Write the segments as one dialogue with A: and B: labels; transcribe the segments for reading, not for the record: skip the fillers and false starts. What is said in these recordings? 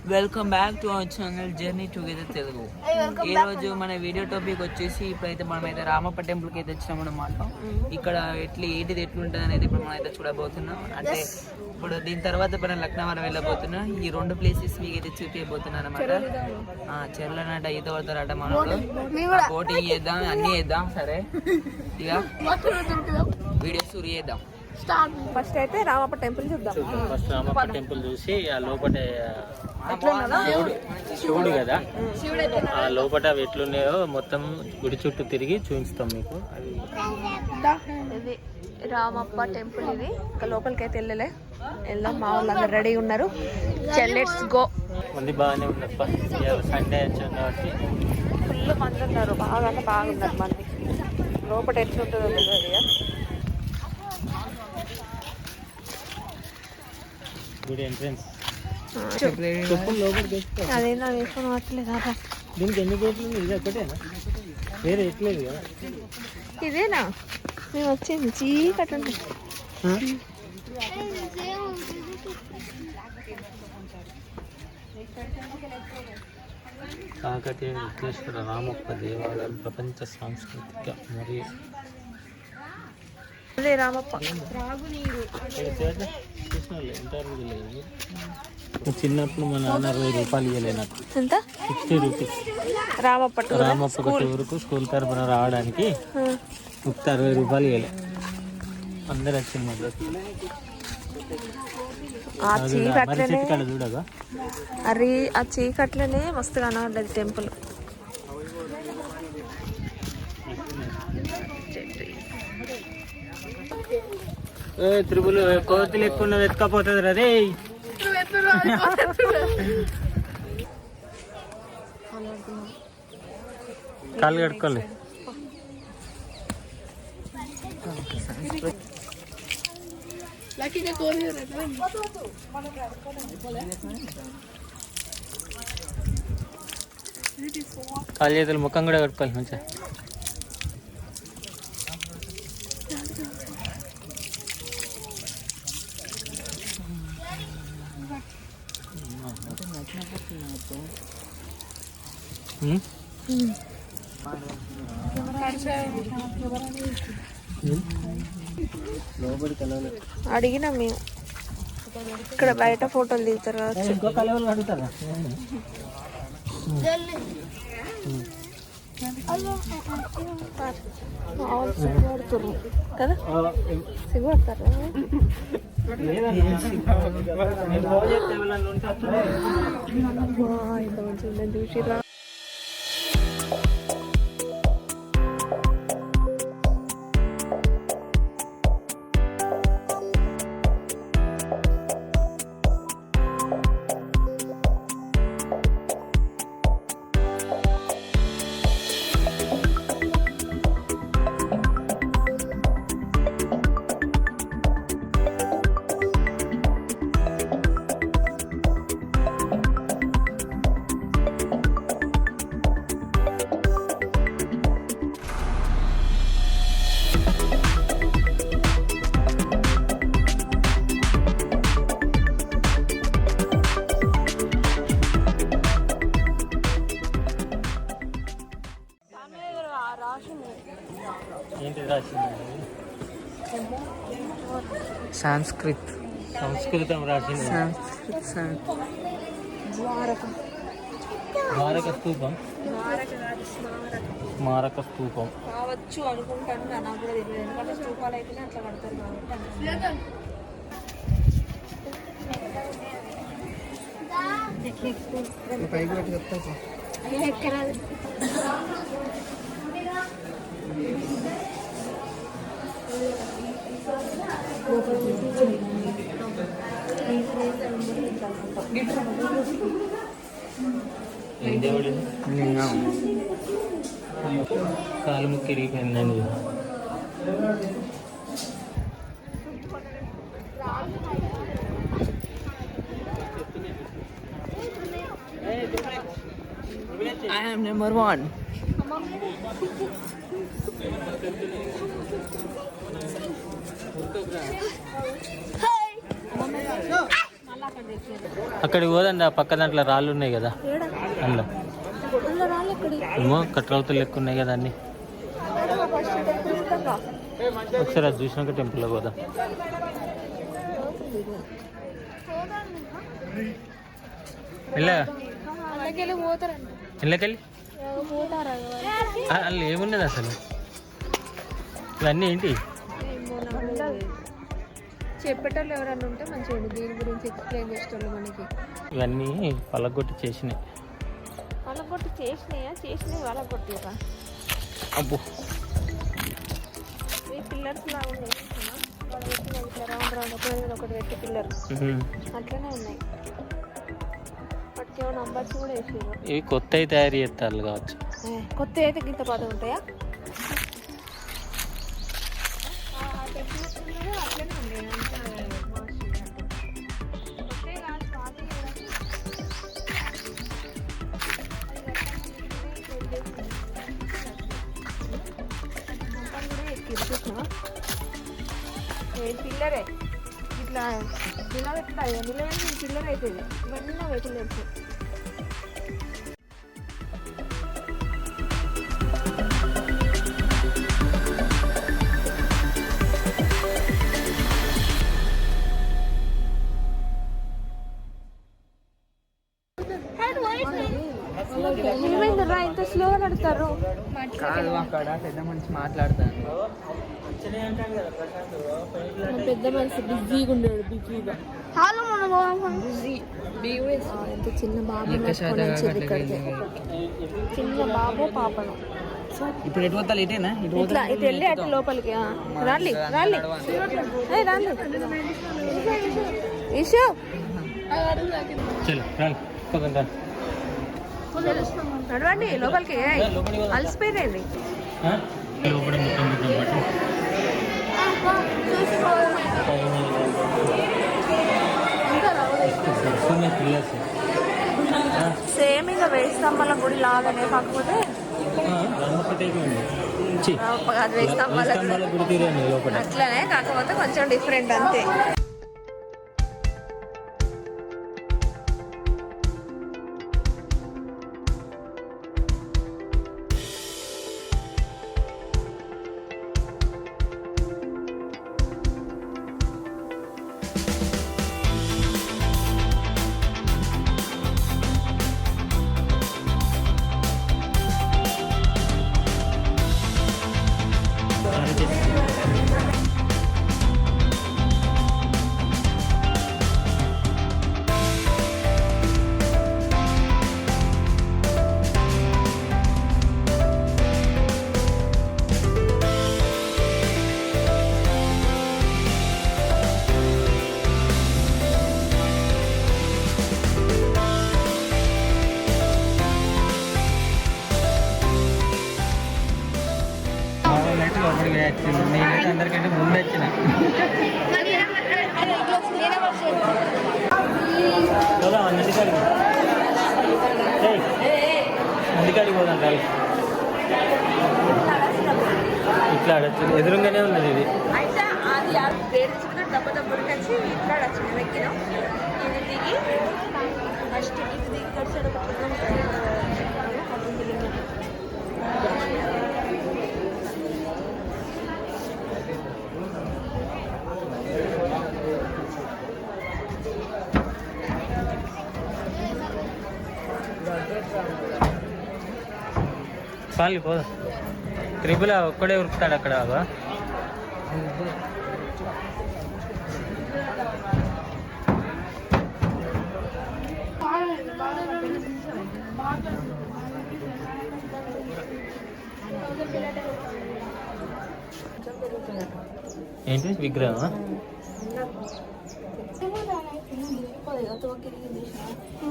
A: Welcome back to our channel journey together Telugu. ఈ రోజు మన వీడియో టాపిక్ వచ్చేసి ఇప్పుడైతే మనమైతే రామప్ప టెంపుల్కి అయితే వచ్చినాం అన్నమాట. ఇక్కడ ఏంటిది ఎట్లుంటుంది అనేది ఇప్పుడు మనం అయితే చూడబోతున్నాం. అంటే ఇప్పుడు దీని తర్వాత మనం లక్నవరం వెళ్ళబోతున్నాం. ఈ రెండు ప్లేసెస్ మీకు అయితే చూపించబోతున్నాను అనమాట. చెర్లనట ఈత పడతారట మనోడు. బోటింగ్ చేద్దాం, అన్నీ చేద్దాం. సరే ఇక వీడియో షూర్ చేద్దాం.
B: ఫస్ట్ అయితే రామప్ప టెంపుల్ చూద్దాం.
C: ఫస్ట్ రామప్ప టెంపుల్ చూసి ఆ లోపల శివుడు కదా, ఆ లోపల ఎట్లున్నాయో మొత్తం గుడి చుట్టూ తిరిగి చూపిస్తాం మీకు.
B: ఇది రామప్ప టెంపుల్. ఇది ఇంకా లోపలికి అయితే వెళ్దాం. మా వాళ్ళు అందరు రెడీ ఉన్నారు. Let's go.
C: మంది బాగానే ఉన్నారు. సండే వచ్చాం కాబట్టి
B: ఫుల్ మంది ఉన్నారు. బాగా అంటే బాగున్నారు మంది. లోపల ఎట్లుంటుందో తెలియదు ఇక.
C: గుడి ఎంట్రన్స్
B: అదేనా వేసుకొని వచ్చలేదు.
C: దీనికి ఎన్ని గేట్లు? ఇది ఒకటేనా? వేరే ఎట్లేదు కదా?
B: ఇదేనా మేము వచ్చింది? చీకటి ఉంటుంది.
C: కాకతీయ విఘ్నేశ్వర రామప్ప దేవాలయం ప్రపంచ సాంస్కృతిక మరియు
B: రామప్ప
C: చిన్నప్పుడు మా నాన్న 20 రూపాయలు ఇవ్వలే నాకు.
B: ఎంత?
C: 60 రూపీస్.
B: రామప్ప
C: టూరుకు స్కూల్ తరఫున రావడానికి 60 రూపాయలు ఇవ్వలే. అందరు వచ్చింది. చూడగా
B: అరే ఆ చీకట్లనే మస్తుగా కనబడ్డది టెంపుల్.
C: త్రిపులు కోతులు ఎక్కువ వెతకపోతుంది అదే. కాళ్ళు కడుక్కోండి. కాళ్ళు చేతులు ముఖం కూడా కడుక్కోవాలి మంచిగా.
B: అడిగినా మేము ఇక్కడ బయట ఫోటోలు దిగుతారు కావచ్చు. సిగ్గుపడుతున్నారు కదా? సిగ్గుపడతారు. చూసిరా
C: సంస్కృతం రాసింది. స్మారక స్తూపం
B: కావచ్చు అనుకుంటాను. నాకు కూడా తెలియదు, ఎందుకంటే స్తూపాలు అయితేనే అట్లా కడతారు
C: కాలు ముక్కి ఇరిగిపోయిందండి.
A: I am number 1.
C: అక్కడికి పోదండి, ఆ పక్క దాంట్లో రాళ్ళు ఉన్నాయి కదా అందులో. ఏమో కట్రాలతో లెక్క ఉన్నాయి కదా అన్ని. ఒకసారి అది చూసినాక టెంపుల్లో పోదాం. ఇళ్ళకెళ్ళి అందులో ఏమున్నది అసలు? ఇవన్నీ ఏంటి?
B: చెప్పేటోళ్ళు ఎవరన్నా ఉంటే మంచిగా దీని గురించి ఎక్స్ప్లెయిన్ చేసేటోళ్ళు మనకి.
C: ఇవన్నీ పలగొట్టి చేసినాయి.
B: పలగొట్టి చేసినాయి పలగొట్టిరా.
C: అబ్బో,
B: ఈ పిల్లర్స్ లా ఉన్నాయి ఇట్లా రౌండ్ ఒకటి పెట్టి పిల్లర్ అట్లనే ఉన్నాయి. వాటికి ఏమో నంబర్స్ కూడా వేసారు.
C: ఇవి కొత్త తయారు చేస్తారు కావచ్చు.
B: కొత్త అయితే గింత పద ఉంటాయా? అట్లనే ఉన్నాయి. పిల్లరే ఇట్లా ఎట్లా నిలబడి పిల్లర్ అవుతుంది. ఇవన్నీ వెహికల్స్. ఏమైందిరా ఇంత స్లోగా నడుస్తారు?
A: కాదు, అక్కడ పెద్ద మనిషి మాట్లాడతాను.
B: పెద్ద మనిషి బిజీగా ఉండేవాడు. బిజీగా ఎంత చిన్న బాబు చిన్న బాబు పాపను.
A: ఇప్పుడు ఎటు పోతాలి? ఇటేనా?
B: ఇట్లా ఇటు వెళ్ళి అటు లోపలికి రాలి రాలి రాలి. ఇషు నడవండి లోపలికి. అలసిపోయింది. సేమ్ ఇంకా వేయి స్తంభాల గుడి లాగానే, కాకపోతే అది వేయి స్తంభాల గుడి అట్లనే, కాకపోతే కొంచెం డిఫరెంట్ అంతే.
A: నేనైతే అందరికంటే ముందు వచ్చిన.
C: అందుకాడికి పోదాం రాలి. ఇట్లా ఆడచ్చు, ఎదురుగానే ఉన్నది ఇది.
B: అయితే అది దెబ్బకి వచ్చి ఇట్లా వచ్చిన వెక్కినాం. ఇది దిగి ఫస్ట్ ఇది దిగి కడిచాడు.
C: పాలి పోదా. త్రిపుల ఒక్కడే ఉరుకుతాడు అక్కడ. ఏంటి విగ్రహం?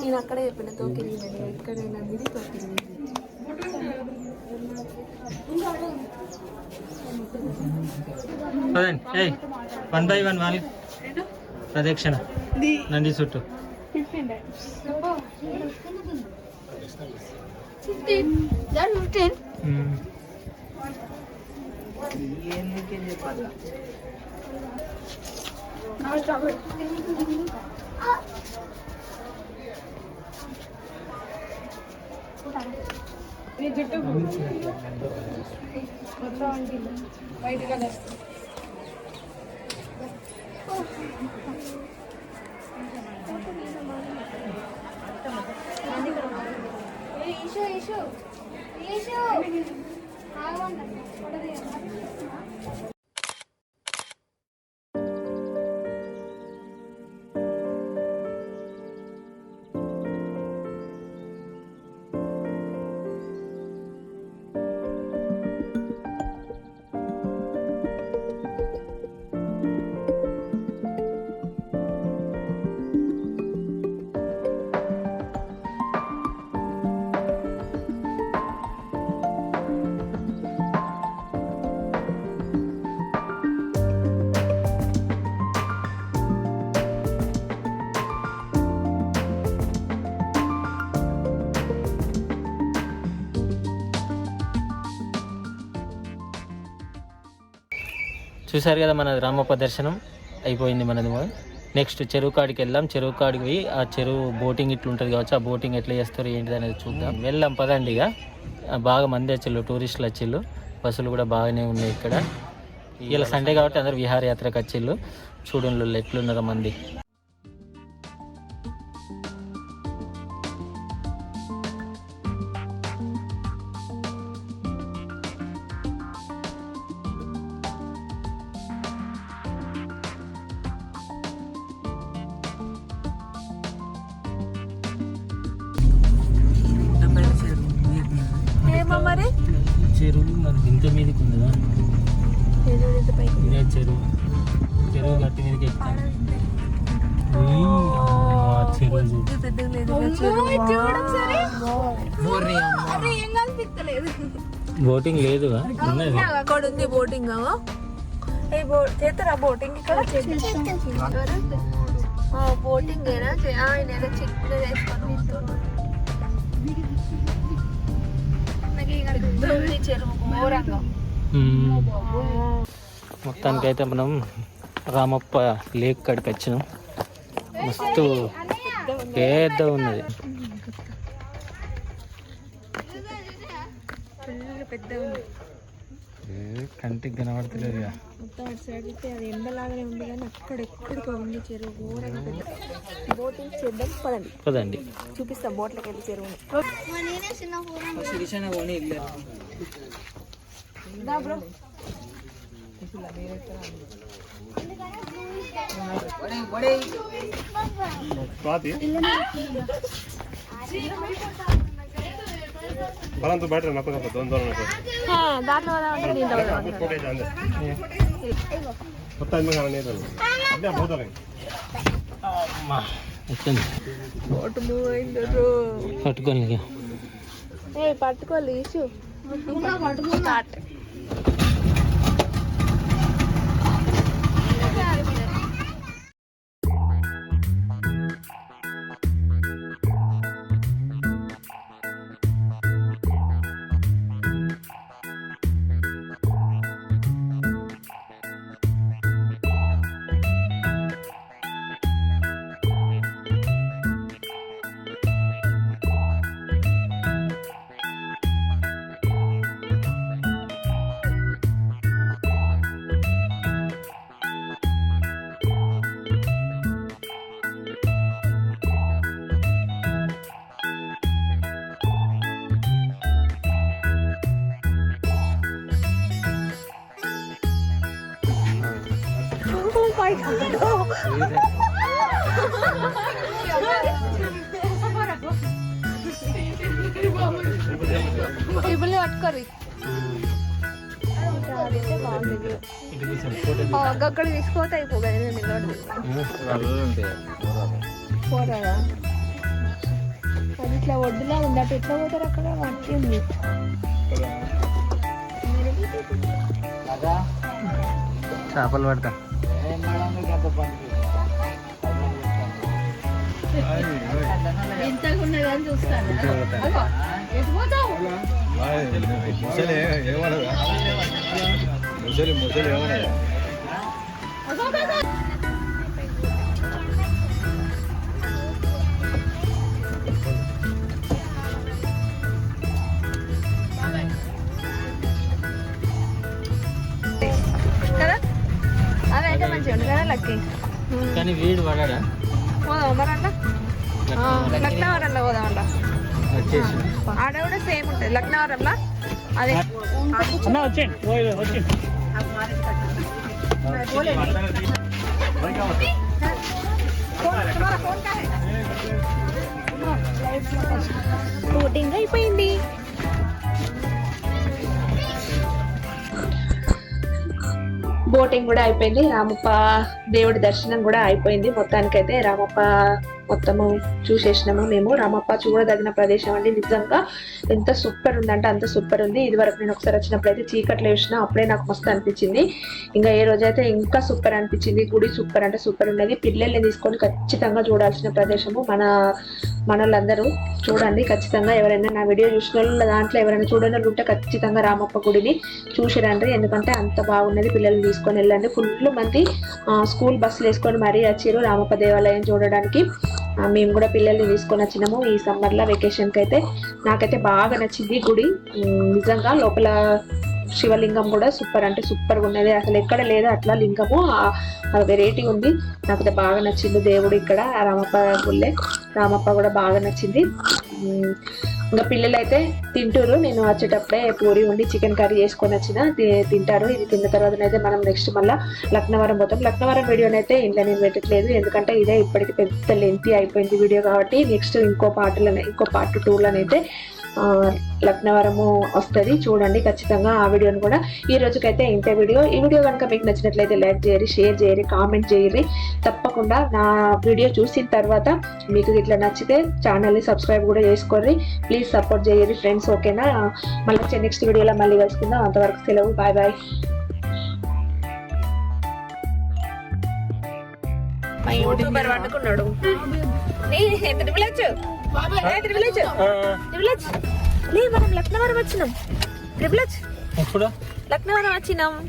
B: నేను అక్కడే చెప్పిన తోకిరిగి ఎక్కడైనా ఇది తోకిరిగి.
C: వన్ బై వన్ వాళ్ళు ప్రదక్షిణ నంది చుట్టూ. చూసారు కదా మన రామప్ప దర్శనం అయిపోయింది మనది. నెక్స్ట్ చెరువు కాడికి వెళ్దాం. చెరువు కాడికి పోయి ఆ చెరువు బోటింగ్ ఇట్లా ఉంటుంది కావచ్చు, ఆ బోటింగ్ ఎట్లా చేస్తారో ఏంటిది అనేది చూద్దాం. వెళ్దాం పదండి. ఇక బాగా మంది వచ్చిళ్ళు, టూరిస్టులు వచ్చిళ్ళు, బస్సులు కూడా బాగానే ఉన్నాయి ఇక్కడ. ఇలా సండే కాబట్టి అందరు విహారయాత్రకు వచ్చిళ్ళు. చూడండి ఎట్లున్నారో మంది.
B: మరి
C: చెరువు మరి ఇంత మీదకి ఉందా? ఇదే చెరువు. చెరువు గట్టి మీదకి ఎక్కుతాను. బోటింగ్ లేదు
B: అక్కడ ఉంది బోటింగ్. చేస్తారా బోటింగ్ ఇక్కడ? బోటింగ్ ఆయన చిక్కులు వేసుకొని
C: మొత్తానికైతే మనం రామప్ప లేక్ కాడికి వచ్చినాం. మస్తు పెద్ద ఉన్నది. కంటికి కనబడతలేదు.
B: మొత్తం అటు సైడ్ అయితే అది ఎండలాగానే ఉంది, కానీ అక్కడెక్కడికి ఉంది చెరువు ఘోరంగా పెద్ద. బోటింగ్ చేద్దాం పదండి.
C: పదండి
B: చూపిస్తాం బోట్లకి వెళ్ళి చెరువుని.
D: परंतु बैठ रहा ना दोन दोन
B: దాంట్లో బోట్ మూవ్ అయింది.
C: పట్టుకోండి.
B: పట్టుకోవాలి ఇష్యూ స్టార్ట్. ఇవ్వలే పట్టుకోరు. అక్కడ తీసుకోతే అయిపోగా పోరాదా? అది ఇట్లా ఒడ్డులా ఉంది, అటు ఎట్లా పోతారు? అక్కడ పట్టింది.
C: చేపలు పడతా.
B: ఇంతకు ఉన్నదని చూస్తాను.
C: కానీ వీడు పడడా
B: పోదాం మరి అట్లా లక్నవరంలో పోదాం
C: వచ్చేసి
B: ఆడ కూడా సేమ్ ఉంటుంది లక్నవరంలో అదే బోటింగ్ అయిపోయింది. బోటింగ్ కూడా అయిపోయింది. రామప్ప దేవుడి దర్శనం కూడా అయిపోయింది. మొత్తానికైతే రామప్ప మొత్తము చూసేసినాము మేము. రామప్ప చూడదగిన ప్రదేశం అండి, నిజంగా ఎంత సూపర్ ఉందంటే అంత సూపర్ ఉంది. ఇది వరకు నేను ఒకసారి వచ్చినప్పుడు అయితే చీకట్లో వేసినా అప్పుడే నాకు మస్తు అనిపించింది. ఇంకా ఏ రోజైతే ఇంకా సూపర్ అనిపించింది. గుడి సూపర్ అంటే సూపర్ ఉన్నది. పిల్లల్ని తీసుకొని ఖచ్చితంగా చూడాల్సిన ప్రదేశము. మనలందరూ చూడండి ఖచ్చితంగా. ఎవరైనా నా వీడియో చూసిన వాళ్ళు దాంట్లో ఎవరైనా చూడని ఉంటే ఖచ్చితంగా రామప్ప గుడిని చూసిరండి, ఎందుకంటే అంత బాగున్నది. పిల్లల్ని తీసుకొని వెళ్ళండి. ఫుల్ మంది స్కూల్ బస్సులు వేసుకొని మరీ వచ్చారు రామప్ప దేవాలయం చూడడానికి. మేము కూడా పిల్లల్ని తీసుకొని వచ్చినాము ఈ సమ్మర్లో వెకేషన్కి. అయితే నాకైతే బాగా నచ్చింది గుడి నిజంగా. లోపల శివలింగం కూడా సూపర్ అంటే సూపర్గా ఉన్నది. అసలు ఎక్కడ లేదు అట్లా లింగము, వెరైటీ ఉంది. నాకైతే బాగా నచ్చింది దేవుడు ఇక్కడ రామప్ప గుళ్ళే. రామప్ప కూడా బాగా నచ్చింది. ఇంకా పిల్లలు అయితే తింటారు. నేను వచ్చేటప్పుడే పూరి ఉండి చికెన్ కర్రీ చేసుకొని వచ్చిన తింటారు. ఇది తిన్న తర్వాత అయితే మనం నెక్స్ట్ మళ్ళీ లక్నవరం పోతాం. లక్నవరం వీడియోనైతే ఇంట్లో నేను పెట్టట్లేదు, ఎందుకంటే ఇదే ఇప్పటికి పెద్ద లెంతీ అయిపోయింది వీడియో కాబట్టి. నెక్స్ట్ ఇంకో పార్ట్ 2లోనైతే లక్నవరము వస్తుంది, చూడండి ఖచ్చితంగా ఆ వీడియోని కూడా. ఈ రోజుకైతే ఇంతే వీడియో. ఈ వీడియో కనుక మీకు నచ్చినట్లయితే లైక్ చేయరి, షేర్ చేయరి, కామెంట్ చేయరి. తప్పకుండా నా వీడియో చూసిన తర్వాత మీకు ఇట్లా నచ్చితే ఛానల్ని సబ్స్క్రైబ్ కూడా చేసుకోర్రి. ప్లీజ్ సపోర్ట్ చేయరి ఫ్రెండ్స్, ఓకేనా? మళ్ళీ నెక్స్ట్ వీడియోలో మళ్ళీ కలుసుకుందాం. అంతవరకు సెలవు, బాయ్ బాయ్. యూట్యూబర్ పట్టుకున్నాడు. మనం లక్నవరం వచ్చినాం. లక్నవరం వచ్చినాం.